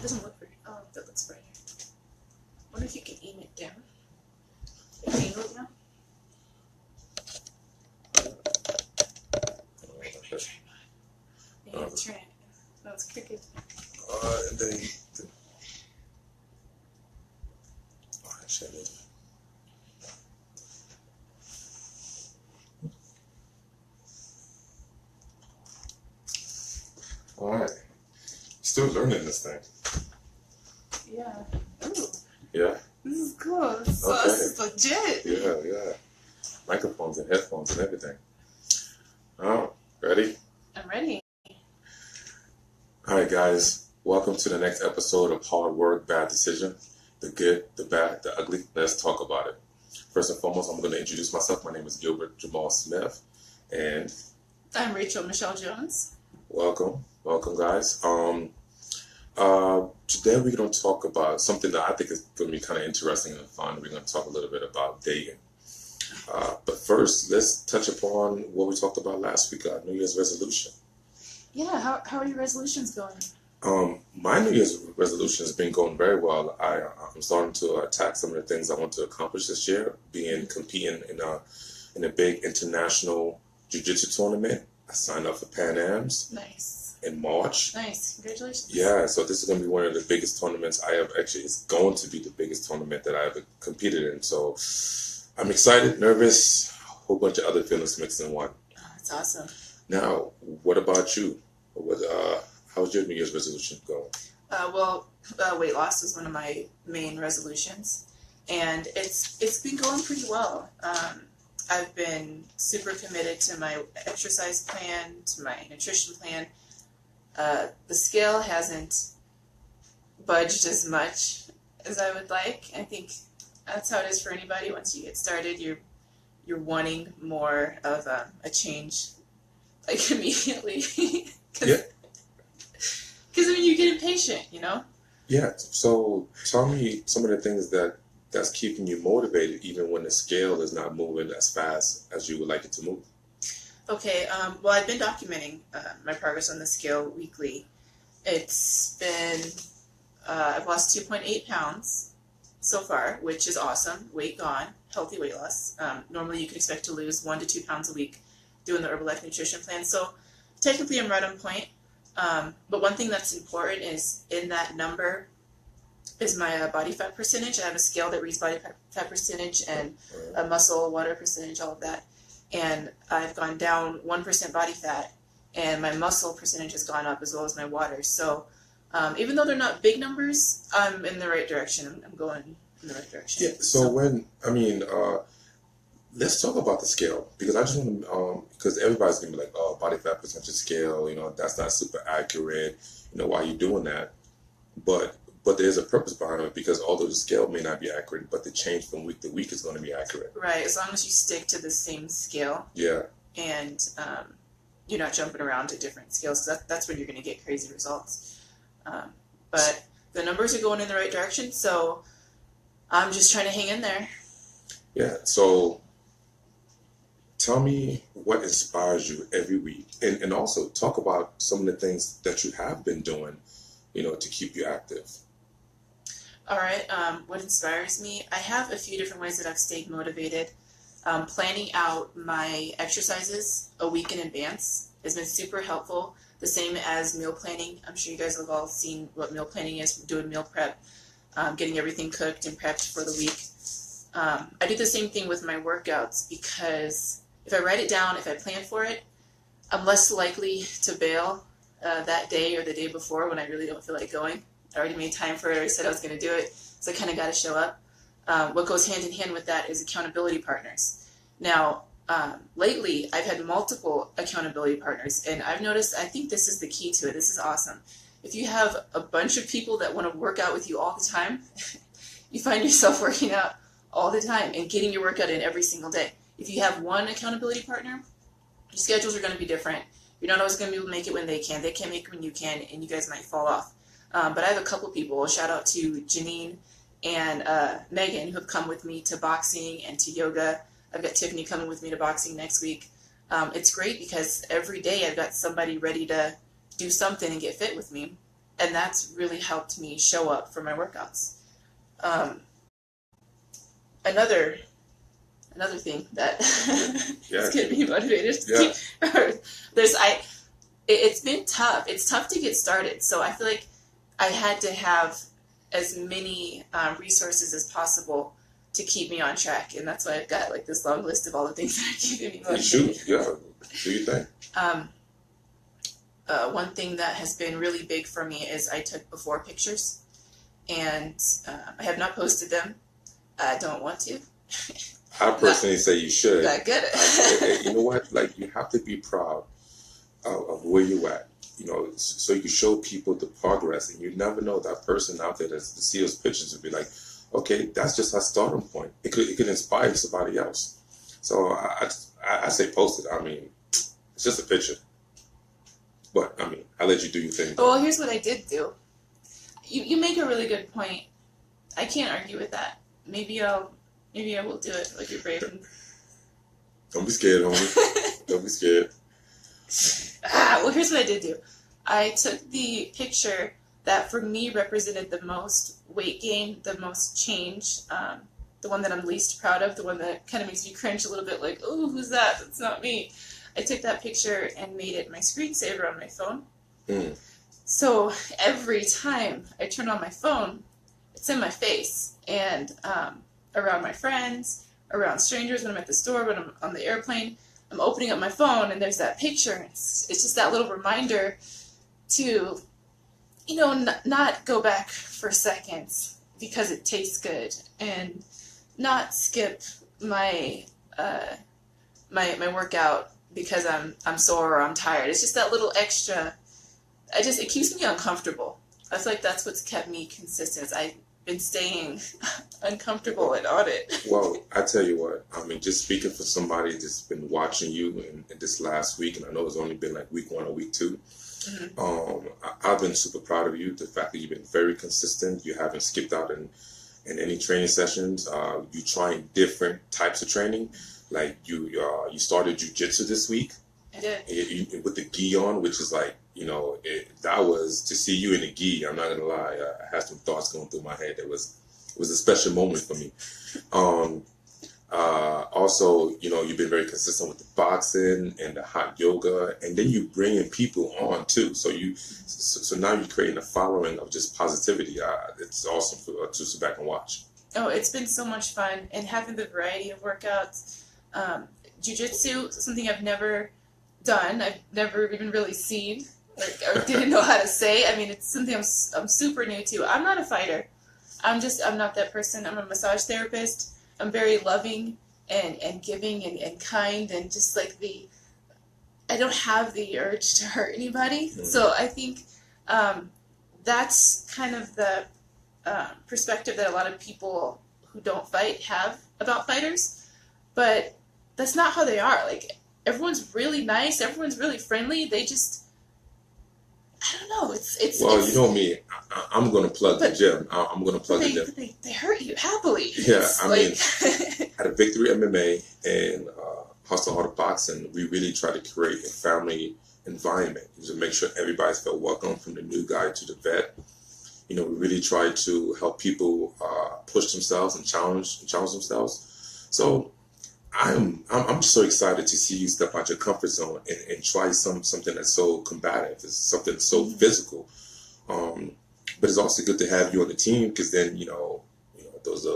doesn't look pretty. Oh, that looks brighter. I wonder if you can aim it down. Can you angle it down? Yeah, try it. No, it's crooked. And then actually, all right. Still learning this thing. Yeah. Ooh. Yeah. This is cool. This is legit. Yeah. Microphones and headphones and everything. Oh, ready? I'm ready. All right, guys. Welcome to the next episode of Hard Work, Bad Decision. The good, the bad, the ugly. Let's talk about it. First and foremost, I'm going to introduce myself. My name is Gilbert Jamal Smith, and I'm Rachel Michelle Jones. welcome, guys. Today we're going to talk about something that I think is going to be kind of interesting and fun. We're going to talk a little bit about dating. But first, let's touch upon what we talked about last week, New Year's resolution. Yeah, how are your resolutions going? My New Year's resolution has been going very well. I'm starting to attack some of the things I want to accomplish this year, competing in a big international jiu-jitsu tournament. I signed up for Pan Am's. Nice. In March. Nice. Congratulations. Yeah, so this is going to be one of the biggest tournaments I have. Actually, it's going to be the biggest tournament that I ever competed in. So I'm excited, nervous, a whole bunch of other feelings mixed in one. Oh, that's awesome. Now, what about you? How's your New Year's resolution going? Weight loss was one of my main resolutions, and it's been going pretty well. I've been super committed to my exercise plan, to my nutrition plan. The scale hasn't budged as much as I would like. I think that's how it is for anybody. Once you get started, you're wanting more of a change, like immediately. Yeah. Because I mean, you get impatient, you know. Yeah. So tell me some of the things that's keeping you motivated, even when the scale is not moving as fast as you would like it to move. Okay, well, I've been documenting my progress on the scale weekly. It's been, I've lost 2.8 pounds so far, which is awesome. Weight gone, healthy weight loss. Normally you can expect to lose 1 to 2 pounds a week doing the Herbalife nutrition plan. So technically I'm right on point. But one thing that's important is in that number is my body fat percentage. I have a scale that reads body fat percentage and a muscle water percentage, all of that. And I've gone down 1% body fat, and my muscle percentage has gone up as well as my water. So even though they're not big numbers, I'm in the right direction. I'm going in the right direction. Yeah. So let's talk about the scale, because I just want to, because everybody's gonna be like, oh, body fat percentage scale, that's not super accurate. Why are you doing that? But there's a purpose behind it, because although the scale may not be accurate, but the change from week to week is going to be accurate. Right, as long as you stick to the same scale. Yeah. And you're not jumping around to different scales, because that's when you're going to get crazy results. But the numbers are going in the right direction, so I'm just trying to hang in there. Yeah, so tell me what inspires you every week, and also talk about some of the things that you have been doing, to keep you active. All right, what inspires me? I have a few different ways that I've stayed motivated. Planning out my exercises a week in advance has been super helpful. The same as meal planning. I'm sure you guys have all seen what meal planning is, doing meal prep, getting everything cooked and prepped for the week. I do the same thing with my workouts, because if I write it down, if I plan for it, I'm less likely to bail that day or the day before when I really don't feel like going. I already made time for it. I already said I was going to do it, so I kind of got to show up. What goes hand in hand with that is accountability partners. Now, lately, I've had multiple accountability partners, and I've noticed, I think this is the key to it. This is awesome. If you have a bunch of people that want to work out with you all the time, you find yourself working out all the time and getting your workout in every single day. If you have one accountability partner, your schedules are going to be different. You're not always going to be able to make it when they can. They can't make it when you can, and you guys might fall off. But I have a couple people. Shout out to Janine and Megan, who have come with me to boxing and to yoga. I've got Tiffany coming with me to boxing next week. It's great because every day I've got somebody ready to do something and get fit with me. and that's really helped me show up for my workouts. Um, another thing that Yeah. is getting me motivated to Yeah. keep it's been tough. It's tough to get started. So I feel like I had to have as many resources as possible to keep me on track, and that's why I've got like this long list of all the things that are keeping me motivated. Shoot, yeah. Do you think? One thing that has been really big for me is I took before pictures, and I have not posted them. I don't want to. I personally say you should. Not good. You know what? Like, you have to be proud of where you're at. You know, so you can show people the progress, and you never know, that person out there that see those pictures will be like, okay, that's just our starting point. It could inspire somebody else. So I say post it. I mean, it's just a picture. But I mean, I let you do your thing. Well, here's what I did do. You make a really good point. I can't argue with that. Maybe I will do it like you're brave. Don't be scared, homie. Don't be scared. Well, here's what I did do. I took the picture that for me represented the most weight gain, the most change, the one that I'm least proud of, the one that kind of makes me cringe a little bit, like, oh, who's that? That's not me. I took that picture and made it my screensaver on my phone. Mm. So every time I turn on my phone, it's in my face, and around my friends, around strangers, when I'm at the store, when I'm on the airplane, I'm opening up my phone and there's that picture. It's just that little reminder to, you know, not go back for seconds because it tastes good, and not skip my my workout because I'm sore or I'm tired. It's just that little extra. It keeps me uncomfortable. I feel like that's what's kept me consistent. I've been staying uncomfortable and on it. Well, I tell you what, I mean, just speaking for somebody that's been watching you in this last week, and I know it's only been like week 1 or week 2. Mm-hmm. I've been super proud of you. The fact that you've been very consistent. You haven't skipped out in any training sessions. You trying different types of training. Like you started jiu-jitsu this week. I did. With the gi on, which is like, you know, that was, to see you in the gi, I'm not gonna lie, I had some thoughts going through my head. It was a special moment for me. Also, you know, you've been very consistent with the boxing and the hot yoga, and then you bring in people on too. So now you're creating a following of just positivity. It's awesome to sit back and watch. Oh, it's been so much fun, and having the variety of workouts. Jiu-jitsu, something I've never done. I've never even really seen, or didn't know how to say. I mean, it's something I'm super new to. I'm not a fighter. I'm not that person. I'm a massage therapist. I'm very loving and giving and kind, and just like I don't have the urge to hurt anybody. Mm-hmm. So I think that's kind of the perspective that a lot of people who don't fight have about fighters. But that's not how they are. Like, everyone's really nice. Everyone's really friendly. They just, I don't know. Well, you know me. I'm going to plug the gym. I'm going to plug the gym. They hurt you happily. Yeah, I mean, at a Victory MMA and Hustle Harder Boxing, we really try to create a family environment to make sure everybody's felt welcome, from the new guy to the vet. You know, we really try to help people push themselves and challenge themselves. So I'm just so excited to see you step out your comfort zone and try something that's so combative. It's something that's so physical. But it's also good to have you on the team, because then you know those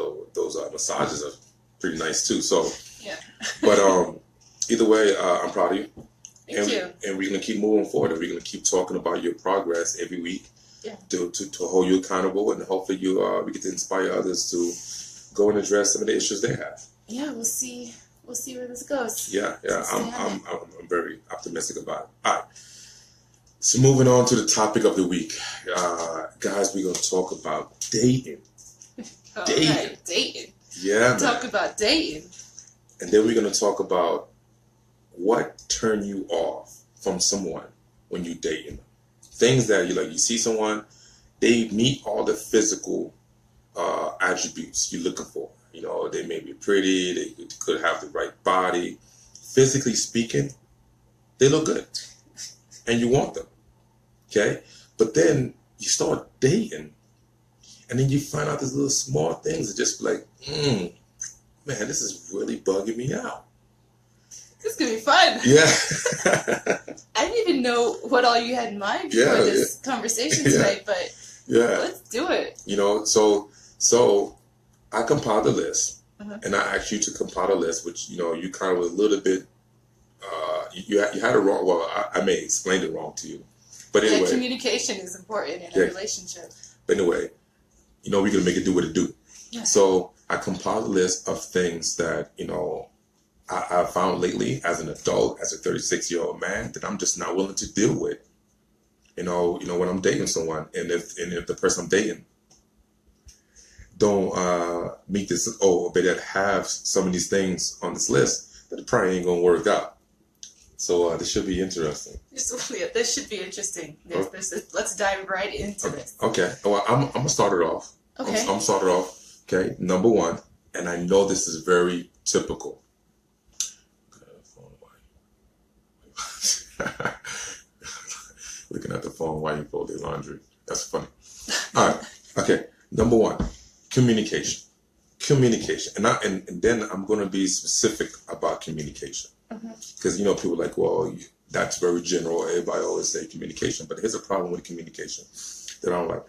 massages are pretty nice too. So yeah. But either way, I'm proud of you. Thank you. And we're gonna keep moving forward, and we're gonna keep talking about your progress every week. Yeah. To hold you accountable, and hopefully we get to inspire others to go and address some of the issues they have. Yeah, we'll see. We'll see where this goes. Yeah. I'm very optimistic about it. All right. So moving on to the topic of the week, guys, we're gonna talk about dating. Dating. Right, dating. Yeah. Talk about dating. And then we're gonna talk about what turn you off from someone when you dating them. Things that you see someone, they meet all the physical attributes you're looking for. You know, they may be pretty, they could have the right body. Physically speaking, they look good. And you want them. Okay? But then you you start dating, and then you find out these little small things that just be like, man, this is really bugging me out. This is gonna be fun. Yeah. I didn't even know what all you had in mind for this conversation tonight, but let's do it. You know, so I compiled a list, and I asked you to compile a list, which, you know, you kind of was a little bit, you had it wrong. Well, I may explain it wrong to you. But anyway. Yeah, communication is important in a relationship. But anyway, you know, we're going to make it do what it do. Yeah. So I compiled a list of things that, you know, I found lately as an adult, as a 36-year-old man, that I'm just not willing to deal with. You know, when I'm dating someone, and if the person I'm dating don't meet this, but that have some of these things on this list, that it probably ain't gonna work out. So this should be interesting. This should be interesting. Let's dive right into this. Okay. Well, I'm gonna start it off. Okay. I'm gonna start it off. Okay. Number one, and I know this is very typical. Looking at the phone while you fold your laundry. That's funny. All right. Okay. Number one, communication. Communication. And then I'm going to be specific about communication. Because, you know, people are like, well, that's very general. Everybody always say communication. But here's a problem with communication that I'm like.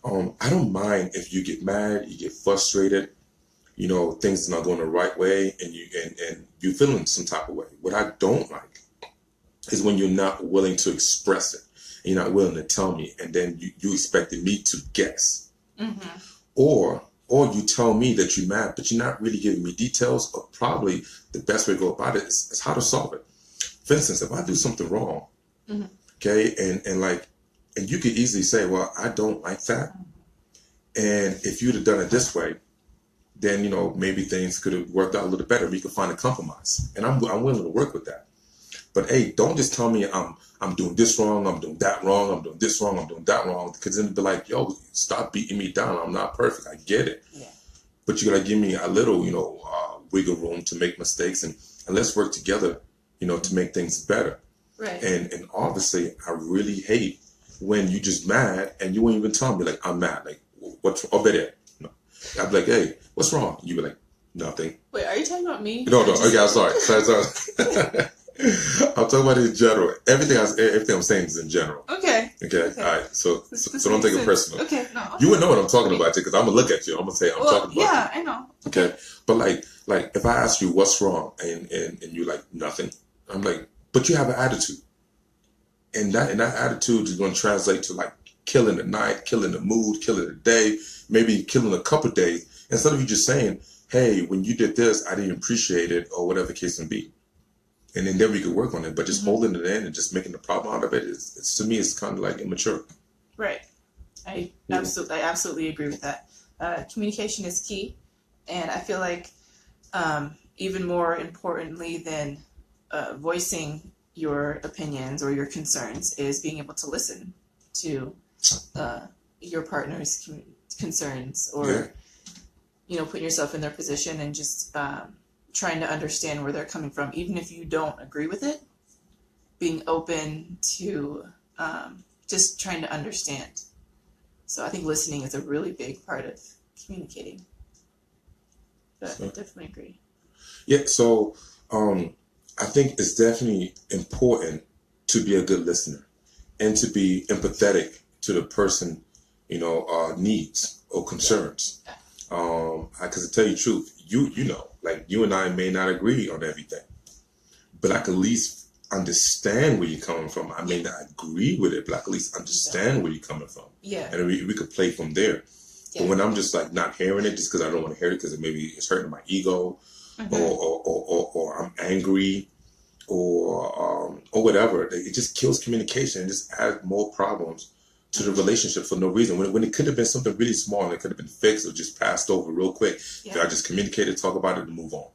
I don't mind if you get mad, you get frustrated, you know, things are not going the right way, and you're feeling some type of way. What I don't like is when you're not willing to express it. And you're not willing to tell me, and then you expected me to guess. Or you tell me that you're mad, but you're not really giving me details, or probably the best way to go about it is how to solve it. For instance, if I do something wrong, okay, and you could easily say, well, I don't like that. And if you'd have done it this way, then, you know, maybe things could have worked out a little better. We could find a compromise. And I'm willing to work with that. But hey, don't just tell me I'm doing this wrong, I'm doing that wrong, I'm doing this wrong, I'm doing that wrong. Because then it'd be like, yo, stop beating me down. I'm not perfect. I get it. Yeah. But you gotta give me a little, you know, wiggle room to make mistakes, and let's work together, you know, to make things better. Right. And obviously, I really hate when you just mad and you won't even tell me, like, I'm mad. Like, what's wrong? Oh, better. No. I'd be like, hey, what's wrong? You be like, nothing. Wait, are you talking about me? No. Okay, I'm sorry. Sorry. I'm talking about it in general. Everything I'm saying is in general. Okay. All right. So don't take it personal. Okay. No. You wouldn't know what I'm talking about, because I'm gonna look at you. I'm gonna say I'm talking about. Yeah, I know. Okay. But like if I ask you what's wrong and you're like nothing, I'm like, but you have an attitude, and that attitude is gonna translate to like killing the night, killing the mood, killing the day, maybe killing a couple of days. Instead of you just saying, hey, when you did this, I didn't appreciate it, or whatever the case may be. And then we could work on it, but just holding it in and just making the problem out of it it's to me, it's kind of like immature. Right. I absolutely agree with that. Communication is key, and I feel like even more importantly than voicing your opinions or your concerns is being able to listen to your partner's concerns, or you know, putting yourself in their position and just trying to understand where they're coming from, even if you don't agree with it. Being open to just trying to understand. So I think listening is a really big part of communicating. But I definitely agree. Yeah, so I think it's definitely important to be a good listener and to be empathetic to the person, you know, needs or concerns. Because to tell you the truth, you know, like you and I may not agree on everything, but I can at least understand where you're coming from. I may not agree with it, but I can at least understand where you're coming from. Yeah. And we could play from there. Yeah. But when I'm just like not hearing it just because I don't want to hear it because maybe it's hurting my ego, or I'm angry, or whatever, it just kills communication and just adds more problems to the relationship for no reason. When it could have been something really small and it could have been fixed or just passed over real quick. Yeah. If I just communicated, talk about it, and move on.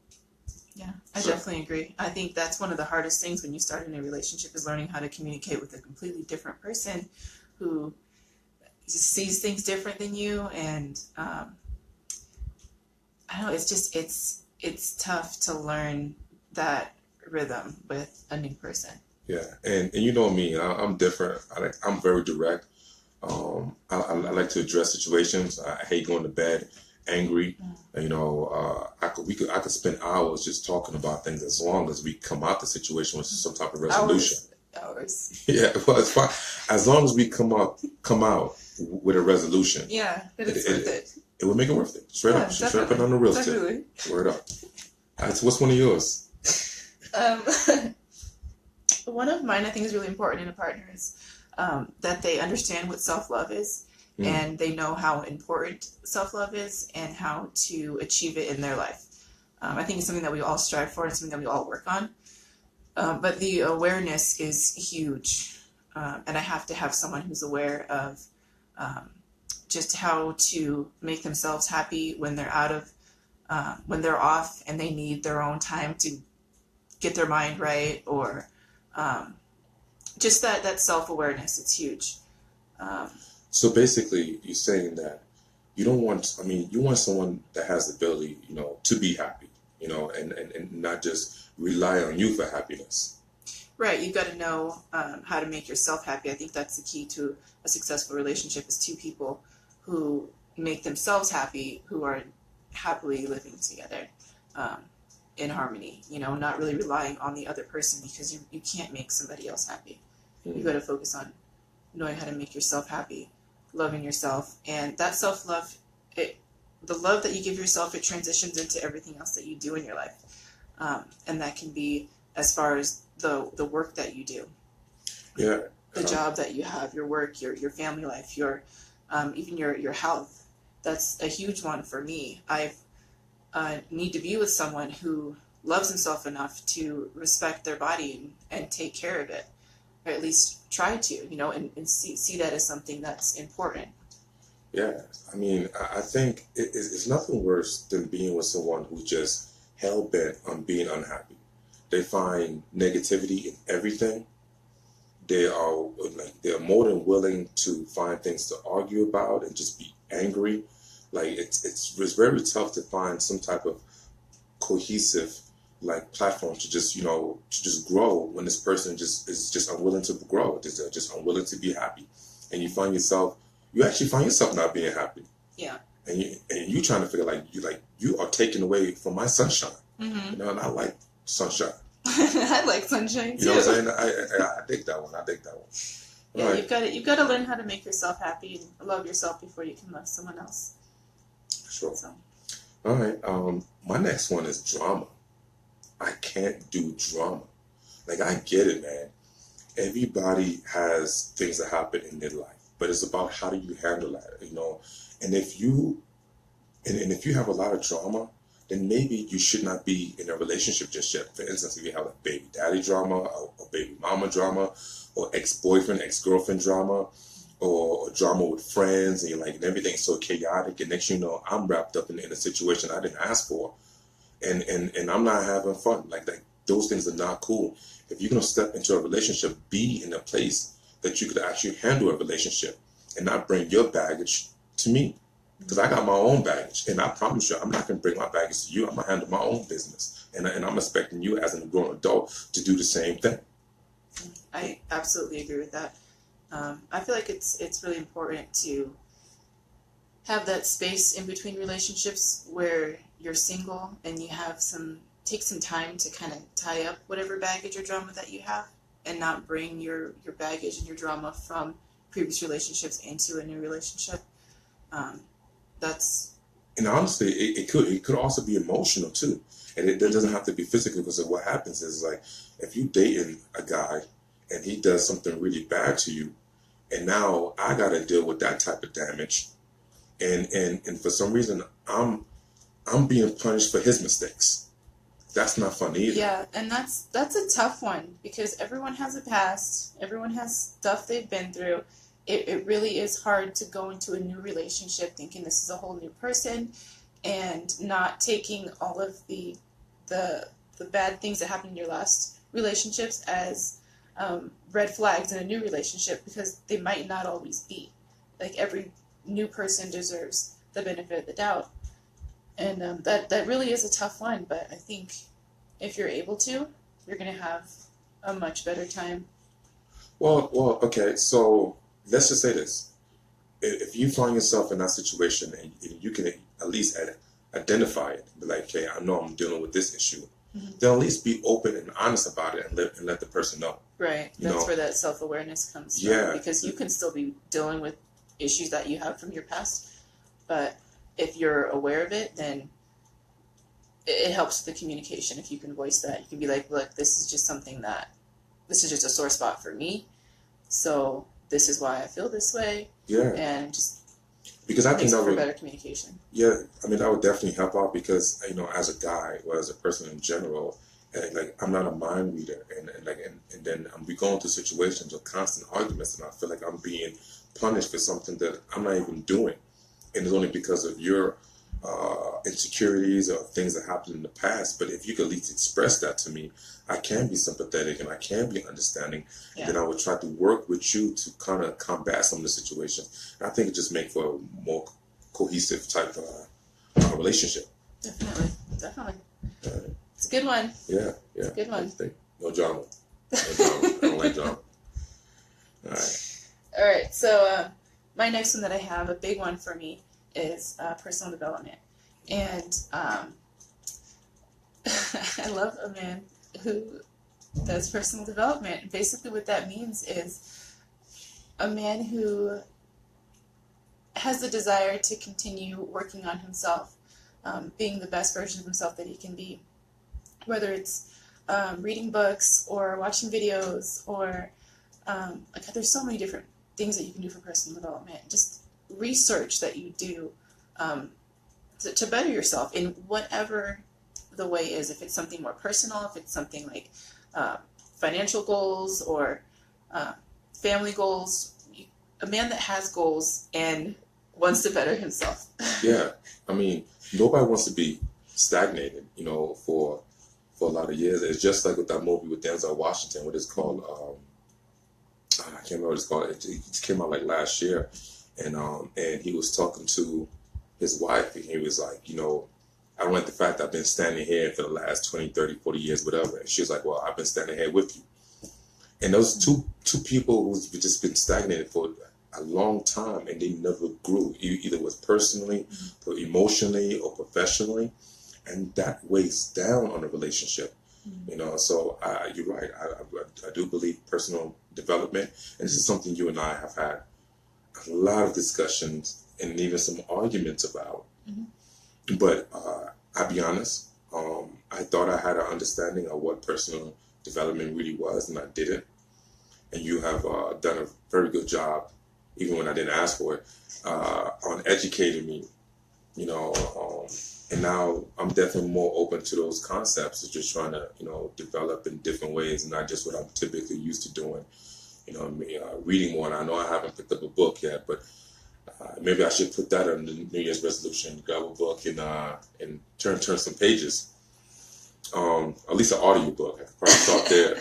Yeah, I definitely agree. I think that's one of the hardest things when you start in a relationship is learning how to communicate with a completely different person who just sees things different than you. And I don't know, it's tough to learn that rhythm with a new person. Yeah, and you know me, I'm different. I'm very direct. I like to address situations. I hate going to bed angry. You know, I could spend hours just talking about things as long as we come out the situation with some type of resolution. Hours. Yeah, well, it's fine as long as we come out with a resolution. Yeah, that it's worth it. It would make it worth it. Straight up, straight up and on the real tip. Word up. So what's one of yours? One of mine, I think, is really important in a partner is that they understand what self-love is, and they know how important self-love is and how to achieve it in their life. I think it's something that we all strive for and something that we all work on. But the awareness is huge, and I have to have someone who's aware of just how to make themselves happy when they're when they're off and they need their own time to get their mind right, or just that self-awareness. It's huge. So basically, you're saying that you don't want, you want someone that has the ability, to be happy, and not just rely on you for happiness. Right. You've got to know how to make yourself happy. I think that's the key to a successful relationship is two people who make themselves happy, who are happily living together in harmony, not really relying on the other person, because you can't make somebody else happy. You've got to focus on knowing how to make yourself happy, loving yourself, and that self-love, the love that you give yourself, it transitions into everything else that you do in your life. And that can be as far as the work that you do. Yeah. The job that you have, your work, your family life, even your health. That's a huge one for me. I need to be with someone who loves himself enough to respect their body and take care of it, or at least try to, and see that as something that's important. Yeah, I think it's nothing worse than being with someone who's just hell-bent on being unhappy. They find negativity in everything. They're more than willing to find things to argue about and just be angry. It's very tough to find some type of cohesive platform to just grow when this person is just unwilling to grow. Just unwilling to be happy, and you actually find yourself not being happy. Yeah. And you trying to figure you are taking away from my sunshine. Mm-hmm. And I like sunshine. I like sunshine too. You know what I'm saying? I dig that one. Yeah, right. you've got to learn how to make yourself happy and love yourself before you can love someone else. Sure. So. All right. My next one is drama. I can't do drama. I get it, man. Everybody has things that happen in their life, but it's about how do you handle that, And if you have a lot of drama, then maybe you should not be in a relationship just yet. For instance, if you have baby daddy drama, or baby mama drama, or ex-boyfriend, ex-girlfriend drama, or drama with friends, and and everything's so chaotic, and next thing you know, I'm wrapped up in a situation I didn't ask for, and I'm not having fun. Those things are not cool. If you're gonna step into a relationship, be in a place that you could actually handle a relationship and not bring your baggage to me. Because I got my own baggage, and I promise you, I'm not going to bring my baggage to you. I'm going to handle my own business, and I'm expecting you as a grown adult to do the same thing. I absolutely agree with that. I feel like it's really important to have that space in between relationships where you're single and you take some time to kind of tie up whatever baggage or drama that you have, and not bring your baggage and your drama from previous relationships into a new relationship. And honestly, it could also be emotional too, and it doesn't have to be physical, because what happens is if you dating a guy and he does something really bad to you, and now I got to deal with that type of damage, and for some reason I'm being punished for his mistakes. That's not fun either. Yeah, and that's a tough one, because everyone has a past, everyone has stuff they've been through. It really is hard to go into a new relationship thinking this is a whole new person, and not taking all of the bad things that happened in your last relationships as red flags in a new relationship, because they might not always be. Every new person deserves the benefit of the doubt, and that really is a tough one. But I think if you're able to, you're going to have a much better time. Well, okay, so let's just say this. if you find yourself in that situation and you can at least identify it, be like, okay, I know I'm dealing with this issue, then at least be open and honest about it and let the person know. Right. That's where that self-awareness comes from. Yeah. Because you can still be dealing with issues that you have from your past, but if you're aware of it, then it helps with the communication. If you can voice that, you can be like, look, this is just a sore spot for me. So this is why I feel this way. Yeah. And just because I think that would, better communication. Yeah, I mean, that would definitely help out because, as a guy or as a person in general, and like, I'm not a mind reader, and then we go into situations of constant arguments, and I feel like I'm being punished for something that I'm not even doing, and it's only because of your insecurities or things that happened in the past. But if you could at least express that to me, I can be sympathetic and I can be understanding. Yeah. Then I would try to work with you to kind of combat some of the situations. And I think it just makes for a more cohesive type of relationship. Definitely. It's a good one. Yeah. It's a good one. No drama. I don't like drama. All right. So my next one that I have, a big one for me, is personal development. And I love a man who does personal development. Basically what that means is a man who has the desire to continue working on himself, being the best version of himself that he can be. Whether it's reading books or watching videos or there's so many different things that you can do for personal development. Just research that you do to better yourself in whatever the way is. If it's something more personal, if it's something like financial goals or family goals, a man that has goals and wants to better himself. Yeah, I mean, nobody wants to be stagnated, for a lot of years. It's just like with that movie with Denzel Washington, what it's called. I can't remember what it's called. It came out like last year. And he was talking to his wife, and he was like, I don't like the fact that I've been standing here for the last 20, 30, 40 years, whatever. And she was like, well, I've been standing here with you. And those two people who've just been stagnated for a long time, and they never grew, either was personally, or emotionally, or professionally. And that weighs down on a relationship. So you're right. I do believe personal development. And this is something you and I have had a lot of discussions and even some arguments about. But I'll be honest, I thought I had an understanding of what personal development really was, and I didn't. And you have done a very good job, even when I didn't ask for it, on educating me, and now I'm definitely more open to those concepts of just trying to, develop in different ways, and not just what I'm typically used to doing. Reading more. And I know I haven't picked up a book yet, but maybe I should put that on the New Year's resolution. Grab a book and turn some pages. At least an audio book. I could probably start there.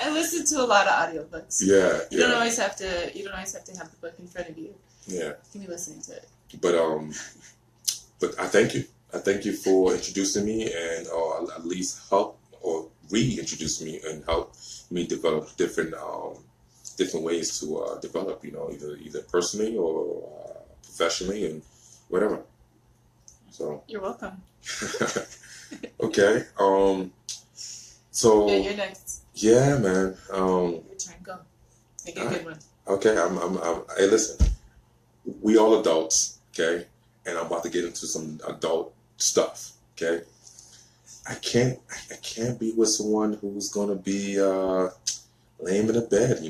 I listen to a lot of audiobooks. Yeah. You don't always have to have the book in front of you. Yeah. You can be listening to it. But I thank you. I thank you for introducing me and at least help or reintroduce me and help me develop different ways to develop, either personally or professionally and whatever. So you're welcome. Okay. So yeah, you're next. Yeah, man. Your turn. Go. Make a good one. Okay. Hey, listen. We all adults. Okay. And I'm about to get into some adult stuff. Okay. I can't be with someone who's gonna be lame in the bed.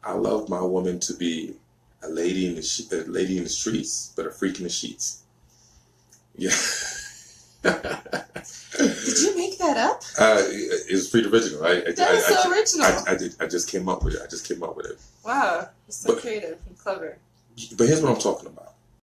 I love my woman to be a lady in the streets, but a freak in the sheets. Yeah. Did you make that up? It's pretty original, right? That is so original. I just came up with it. Wow, it's so creative and clever. But here's what I'm talking about.